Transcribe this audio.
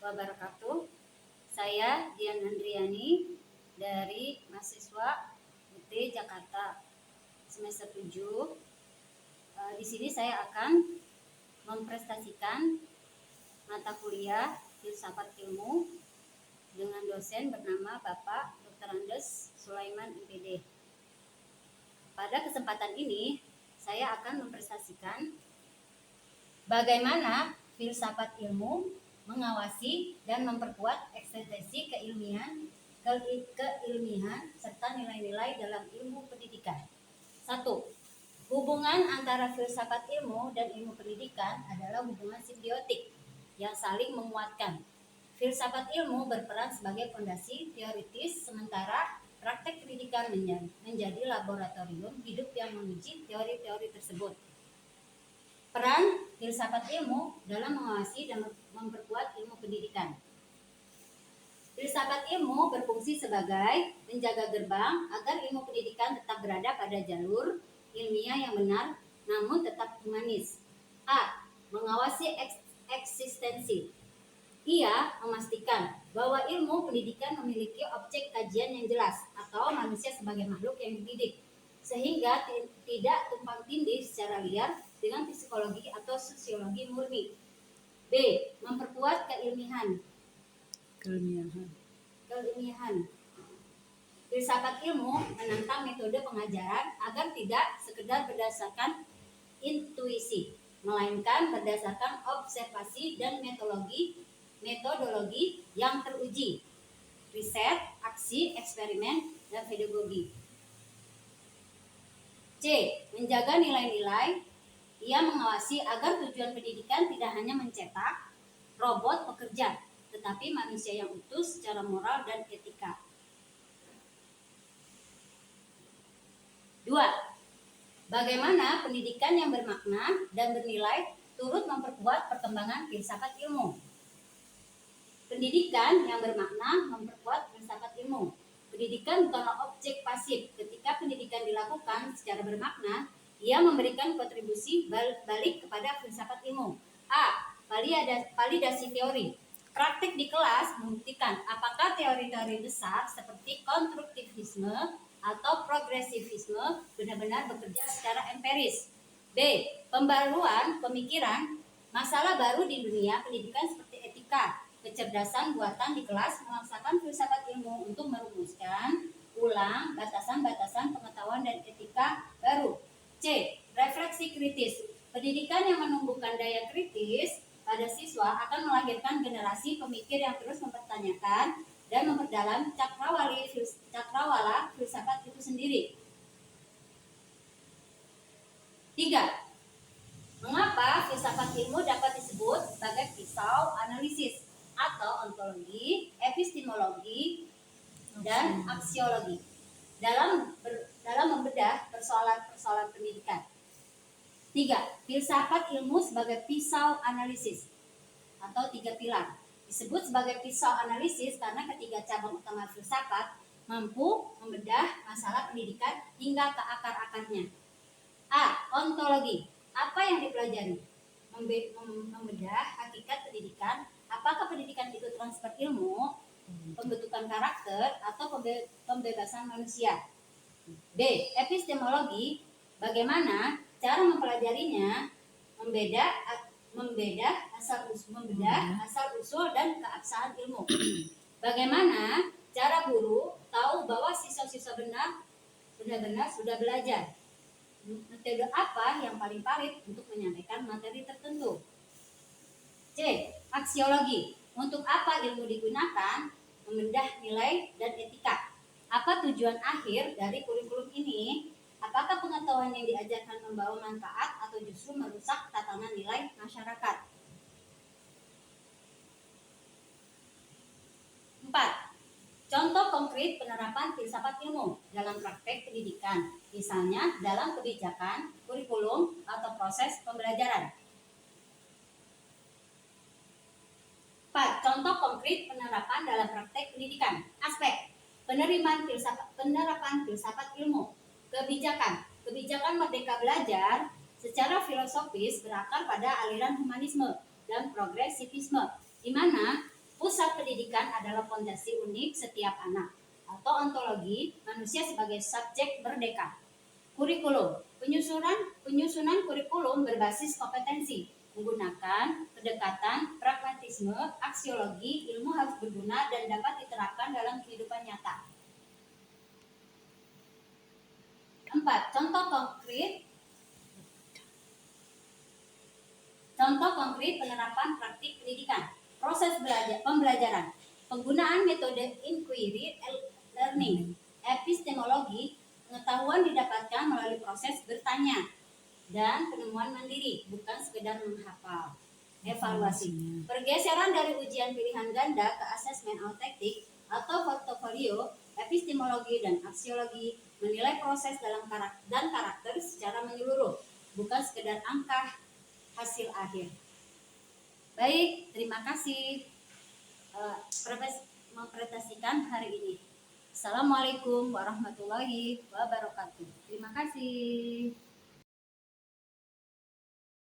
wabarakatuh. Saya Dian Andriani dari mahasiswa UT Jakarta semester 7. Di sini saya akan mempresentasikan mata kuliah Filsafat Ilmu dengan dosen bernama Bapak Dr. Andes Sulaiman MPD. Pada kesempatan ini saya akan mempresentasikan bagaimana filsafat ilmu mengawasi dan memperkuat eksistensi keilmian serta nilai-nilai dalam ilmu pendidikan. 1. Hubungan antara filsafat ilmu dan ilmu pendidikan adalah hubungan simbiotik yang saling menguatkan. Filsafat ilmu berperan sebagai fondasi teoritis, sementara praktek pendidikan menjadi laboratorium hidup yang menguji teori-teori tersebut. Peran filsafat ilmu dalam mengawasi dan memperkuat ilmu pendidikan. Filsafat ilmu berfungsi sebagai penjaga gerbang agar ilmu pendidikan tetap berada pada jalur ilmiah yang benar namun tetap humanis. A. Mengawasi eksistensi. Ia memastikan bahwa ilmu pendidikan memiliki objek kajian yang jelas atau manusia sebagai makhluk yang dididik, sehingga tidak tumpang tindih secara liar dengan psikologi atau sosiologi murni. B. Memperkuat keilmiahan. Filsafat ilmu menentang metode pengajaran agar tidak sekedar berdasarkan intuisi, melainkan berdasarkan observasi dan metodologi yang teruji, riset, aksi, eksperimen, dan pedagogi. C. Menjaga nilai-nilai. Ia mengawasi agar tujuan pendidikan tidak hanya mencetak robot pekerja, tetapi manusia yang utuh secara moral dan etika. 2. Bagaimana pendidikan yang bermakna dan bernilai turut memperkuat perkembangan filsafat ilmu. Pendidikan yang bermakna memperkuat filsafat ilmu. Pendidikan bukanlah objek pasif. Ketika pendidikan dilakukan secara bermakna, ia memberikan kontribusi balik kepada filsafat ilmu. A. Validasi teori. Praktik di kelas membuktikan apakah teori-teori besar seperti konstruktivisme atau progresivisme benar-benar bekerja secara empiris. B. Pembaruan pemikiran. Masalah baru di dunia pendidikan seperti etika, kecerdasan buatan di kelas memaksakan filsafat ilmu untuk merumuskan ulang batasan-batasan pengetahuan dan etika baru. C. Refleksi kritis. Pendidikan yang menumbuhkan daya kritis pada siswa akan melahirkan generasi pemikir yang terus mempertanyakan dan memperdalam cakrawala filsafat itu sendiri. 3. Mengapa filsafat ilmu dapat disebut sebagai pisau analisis atau ontologi, epistemologi, dan aksiologi dalam membedah persoalan pendidikan. 3. Filsafat ilmu sebagai pisau analisis atau 3 pilar. Disebut sebagai pisau analisis karena ketiga cabang utama filsafat mampu membedah masalah pendidikan hingga ke akar-akarnya. A. Ontologi. Apa yang dipelajari? Membedah hakikat pendidikan. Apakah pendidikan itu transfer ilmu, pembentukan karakter, atau pembebasan manusia? B. Epistemologi. Bagaimana cara mempelajarinya? Membedah asal usul dan keabsahan ilmu. Bagaimana cara guru tahu bahwa siswa-siswa benar-benar sudah belajar? Metode apa yang paling valid untuk menyampaikan materi tertentu? C. Aksiologi. Untuk apa ilmu digunakan? Membedah nilai dan etika. Apa tujuan akhir dari kurikulum ini? Apakah pengetahuan yang diajarkan membawa manfaat atau justru merusak tatanan nilai masyarakat? 4. Contoh konkret penerapan filsafat ilmu dalam praktek pendidikan, misalnya dalam kebijakan, kurikulum, atau proses pembelajaran. 4. Contoh konkret penerapan dalam praktek pendidikan. Aspek penerapan filsafat ilmu. Kebijakan Merdeka Belajar secara filosofis berakar pada aliran humanisme dan progresivisme, di mana Pusat pendidikan adalah fondasi unik setiap anak, atau ontologi manusia sebagai subjek merdeka. Kurikulum, penyusunan kurikulum berbasis kompetensi, menggunakan pendekatan pragmatisme, aksiologi, ilmu harus berguna dan dapat diterapkan dalam kehidupan nyata. 4. Contoh konkret penerapan praktik pendidikan. Proses pembelajaran. Penggunaan metode inquiry learning. Epistemologi, pengetahuan didapatkan melalui proses bertanya dan penemuan mandiri, bukan sekedar menghafal. Evaluasi. Pergeseran dari ujian pilihan ganda ke asesmen autentik atau portofolio, epistemologi dan aksiologi menilai proses dan karakter secara menyeluruh, bukan sekedar angka hasil akhir. Baik, terima kasih Profesor mempresentasikan hari ini. Assalamualaikum warahmatullahi wabarakatuh. Terima kasih.